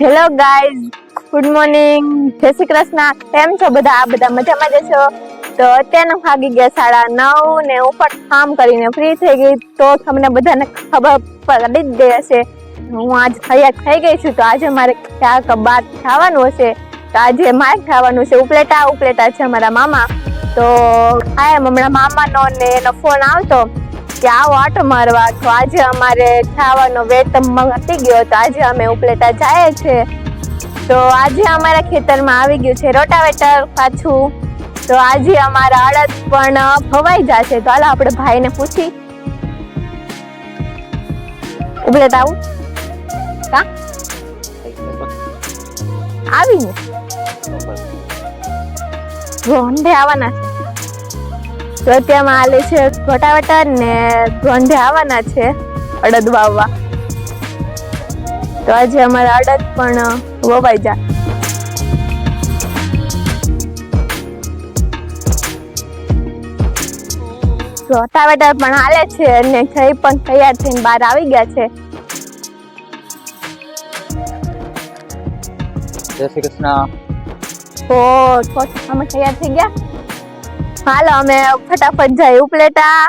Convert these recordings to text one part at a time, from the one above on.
Hello guys, good morning, જય શ્રી કૃષ્ણ. કેમ છો બધા? બધા મજામાં જ છો? તો અત્યારના વાગી ગયા 9:30 ને હું પણ કામ કરીને ફ્રી થઈ ગઈ. તો તમને બધાને ખબર પડી જ ગઈ હશે હું આજ તૈયાર થઈ ગઈ છું. તો આજે મારે ક્યાંક બહાર જવાનું હશે. તો આજે મારે જવાનું છે ઉપલેટા છે અમારા મામા. તો હમણાં મામાનો ને એનો ફોન આવતો કે આવો આટો મારવા. તો આજે અમારે જવાનો વેટ મટી ગયો. તો આજે અમે ઉપલેટા જાય છે. તો આજે અમારા ખેતરમાં આવી ગયું છે રોટાવેટર પાછું. તો આજે અમારા અડદ પણ ભવાઈ જશે. તો હાલો આપણે ભાઈને પૂછી ઉપલેટા આવું કા આવીને રોંઢે આવવાના છે. તો અત્યારમાં હાલે છે રોટાવેટર ને રોંઢે આવવાના છે અડદ વાવવા. તો આજે અમારા અડદ પણ વવાઈ જાય. રોટાવેટર પણ હાલે છે અને જઈ પણ તૈયાર થઈને બહાર આવી ગયા છે. જય શ્રી કૃષ્ણ. તો અમે તૈયાર થઈ ગયા. હાલો અમે ફટાફટ જઈએ ઉપલેટા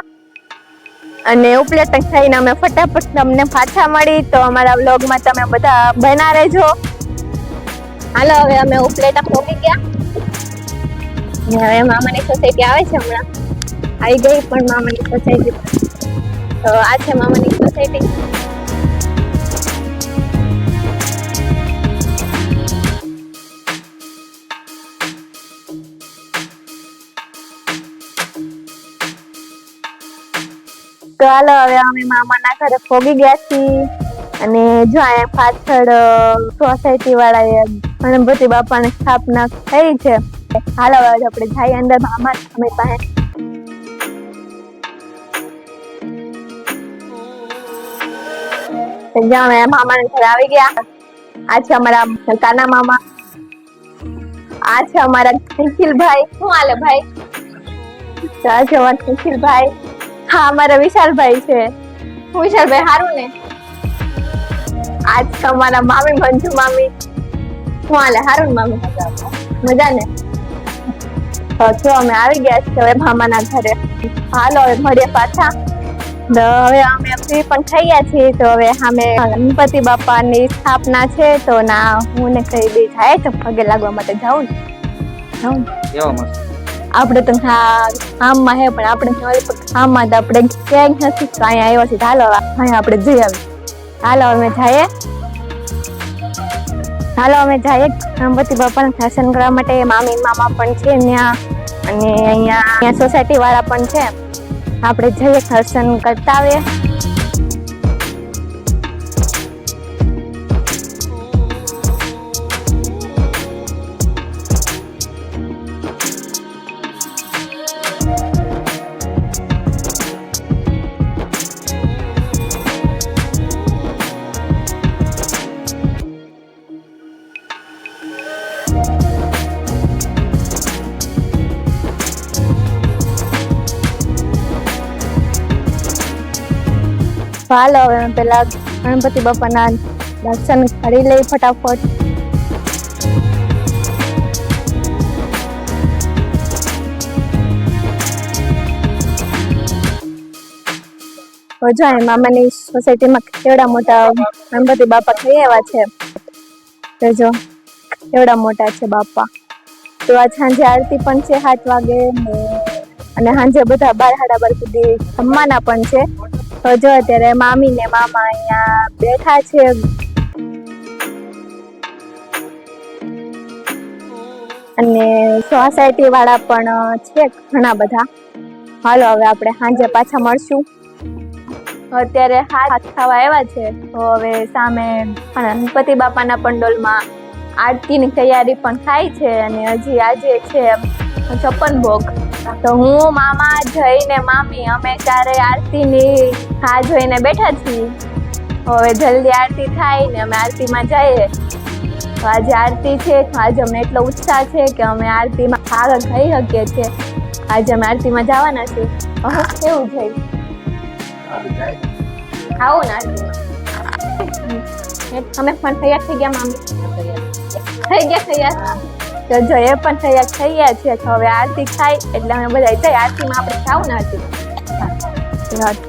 અને ઉપલેટા થઈને અમે ફટાફટ તમને પાછા મળી. તો અમારા વ્લોગમાં તમે બધા બના રહેજો. હાલો હવે અમે ઉપલેટા પહોંચી ગયા. હવે મામાની સોસાયટી આવે છે. હમણાં આવી ગઈ પણ મામાની સોસાયટી. તો આ છે મામાની સોસાયટી. તો હાલો હવે અમે મામાના ઘરે પહોંચી ગયા છીએ. અને જો અહીંયા પાછળ સોસાયટી વાળાએ ગણપતિ બાપાની સ્થાપના થઈ છે. હાલો હવે આપણે જઈએ અંદર મામા અમે પાસે. જ્યાં અમે મામાના ઘરે આવી ગયા. આ છે અમારા કાના મામા. આ છે અમારા નિખિલભાઈ. શું હાલે ભાઈ? આ છે અમારા નિખિલભાઈ. હા અમારા વિશાલભાઈ છે. હું વિશાલભાઈ હારું ને? આજ તમારા મામી મંજુ મામી. હું હાલે હારું ને મામી? મજા ને? તો અમે આવી ગયા છીએ હવે મામાના ઘરે. હાલો હવે મળીએ પાછા. તો હવે અમે ફ્રી પણ થઈ ગયા છીએ. તો હવે અમે ગણપતિ બાપાની સ્થાપના છે. તો ના હું ને કઈ બી જાય તો પગે લાગવા માટે જાઉં ને. આપણે તો ગામમાં હે પણ આપણે ગામમાં તો આપણે ક્યાંય નથી. તો અહીંયા આવ્યા છીએ. હાલો અહીંયા આપણે જઈ આવી. હાલો અમે જઈએ. ગણપતિ બાપાના દર્શન કરવા માટે. મામી મામા પણ છે ત્યાં અને અહીંયા સોસાયટી વાળા પણ છે. આપણે જઈએ દર્શન કરતા આવીએ. હાલો હવે પેલા ગણપતિ બાપાના દર્શન કરી લઈ ફટાફટ. જો મામાની સોસાયટીમાં કેવડા મોટા ગણપતિ બાપા થઈ આવ્યા છે. તો જો કેવડા મોટા છે બાપા. તો આજ સાંજે આરતી પણ છે 7 વાગે અને સાંજે બધા 12:30 સુધી જમવાના પણ છે. તો જો અત્યારે મામી ને મામા અહીંયા બેઠા છે. અને સોસાયટી વાળા પણ છે ઘણા બધા. હાલો હવે આપણે સાંજે પાછા મળશું. અત્યારે 7 થવા આવ્યા છે. તો હવે સામે ગણપતિ બાપાના પંડોલમાં આરતીની તૈયારી પણ થાય છે. અને હજી આજે છે 56 ભોગ. તો હું મામા જઈને મામી અમે ત્યારે આરતીની રાહ જોઈને બેઠા છીએ. હવે જલ્દી આરતી થાય ને અમે આરતીમાં જઈએ. તો આજે આરતી છે. આજે અમને એટલો ઉત્સાહ છે કે અમે આરતીમાં ભાગ લઈ શકીએ છીએ. આજે અમે આરતીમાં જવાના છીએ. કેવું જાય આવું ને આરતીમાં તમે પણ તૈયાર થઈ ગયા મામી? થઈ ગયા. તો જો એ પણ તૈયાર થઈ ગયા છે. તો હવે આરતી થાય એટલે અમે બધા જઈએ આરતીમાં. આપણે જાવું ને આરતી.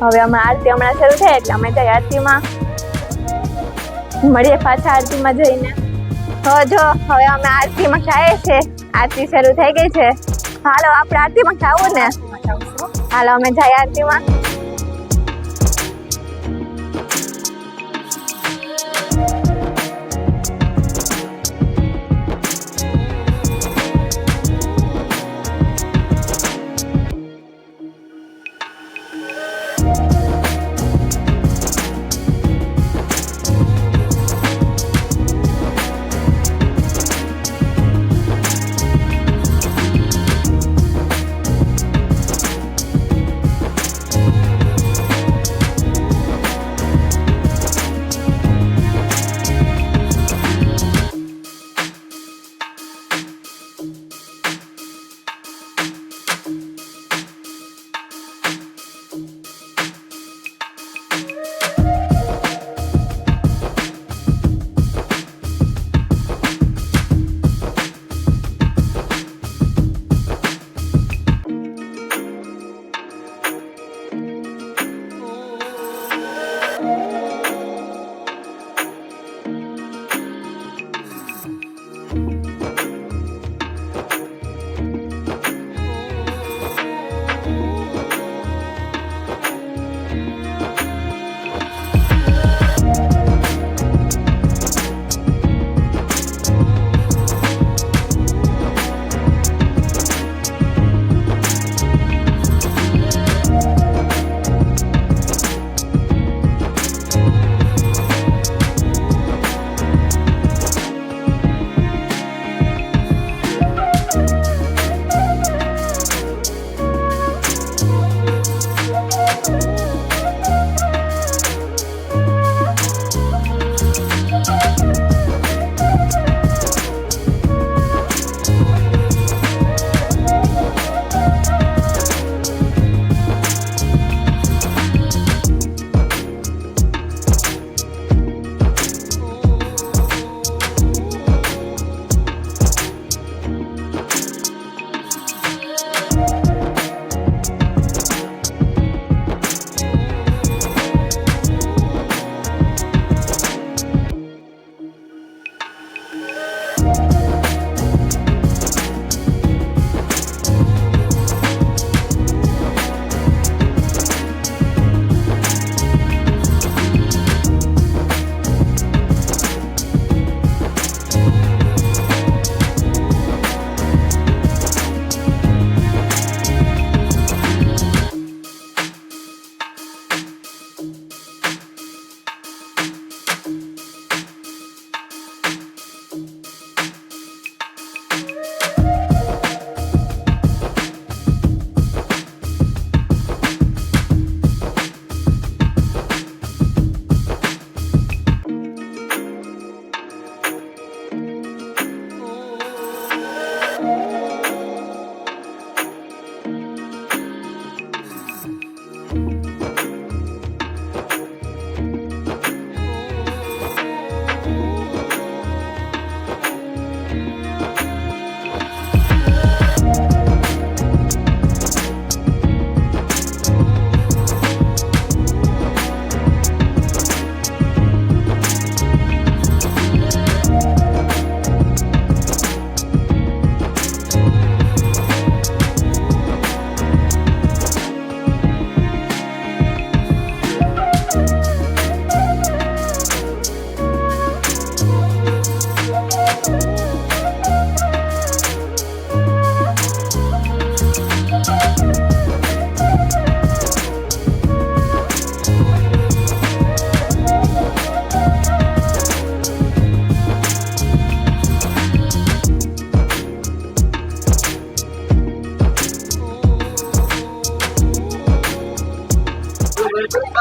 હવે અમે આરતી હમણાં શરૂ થાય એટલે અમે જઈએ આરતીમાં. મળીએ પાછા આરતીમાં જઈને. તો જો હવે અમે આરતીમાં જઈએ છે. આરતી શરૂ થઈ ગઈ છે. હાલો આપણે આરતીમાં જાવું ને. હાલો અમે જઈએ આરતીમાં.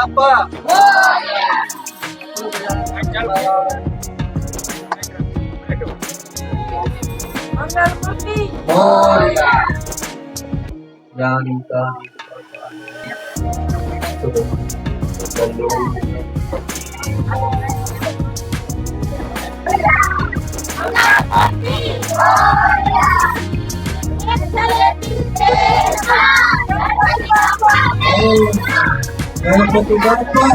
Bapak. Moria. Jangan lupa. Ganpati Bappa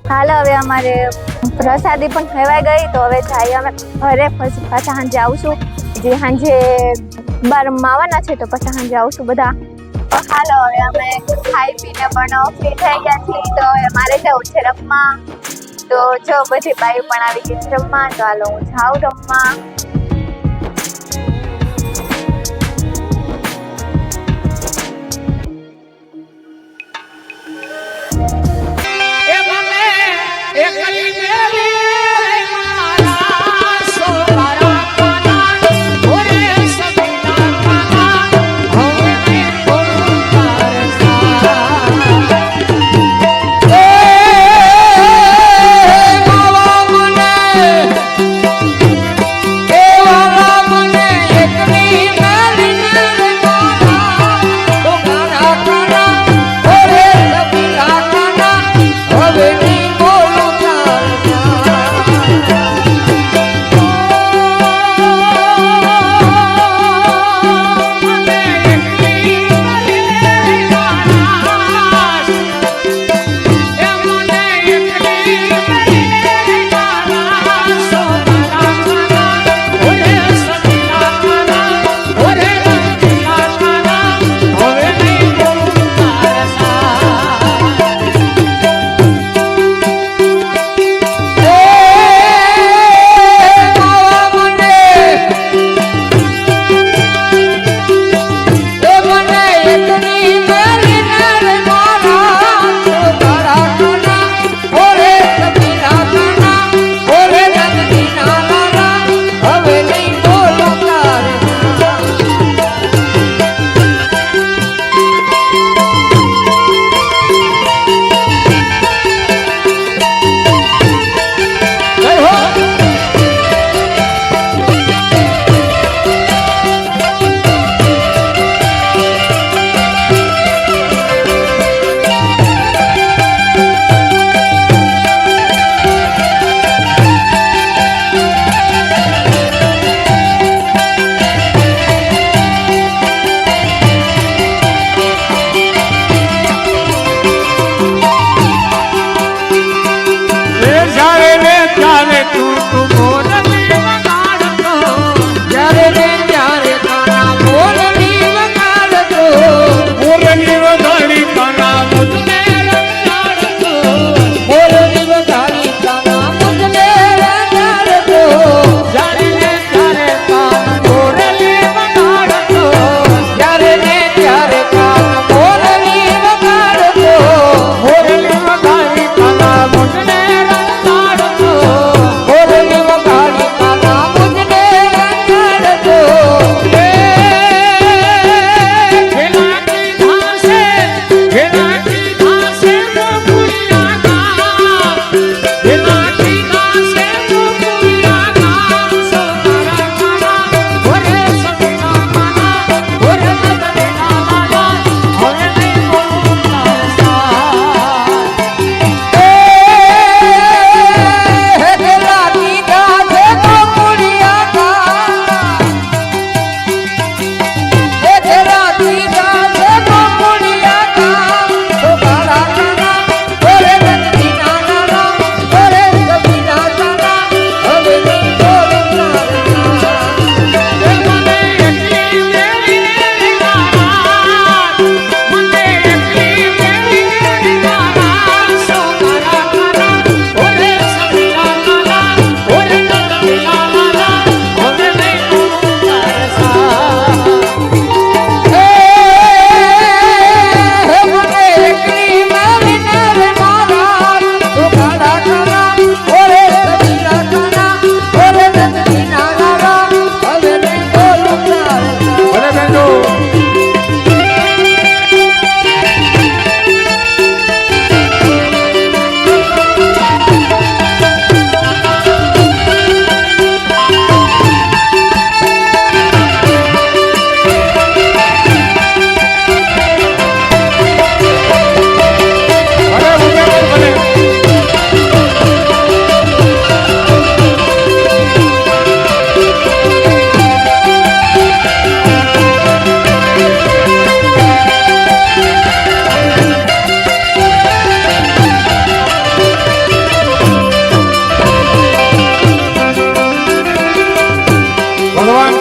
હાલ હવે અમારે પ્રસાદી પણ ખવાઈ ગઈ તો હવે જઈએ અમે ઘરે. પછી પાછા સાંજે આવશું, જે સાંજે બાર આવવાના છે તો પછી સાંજે આવશું બધા. હાલો હવે અમે ખાઈ પીને પણ ફ્રી થઈ ગયા છીએ તો હવે મારે જવું છે રમવા. તો જો બધી બાઈ પણ આવી ગઈ છે રમવા, તો હાલો હું જાઉં રમવા.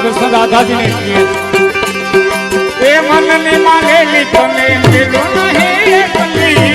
કૃષ્ણ રાધાજીને કહીએ એ મનની માંગેલી તને મેલું નહીં એકલી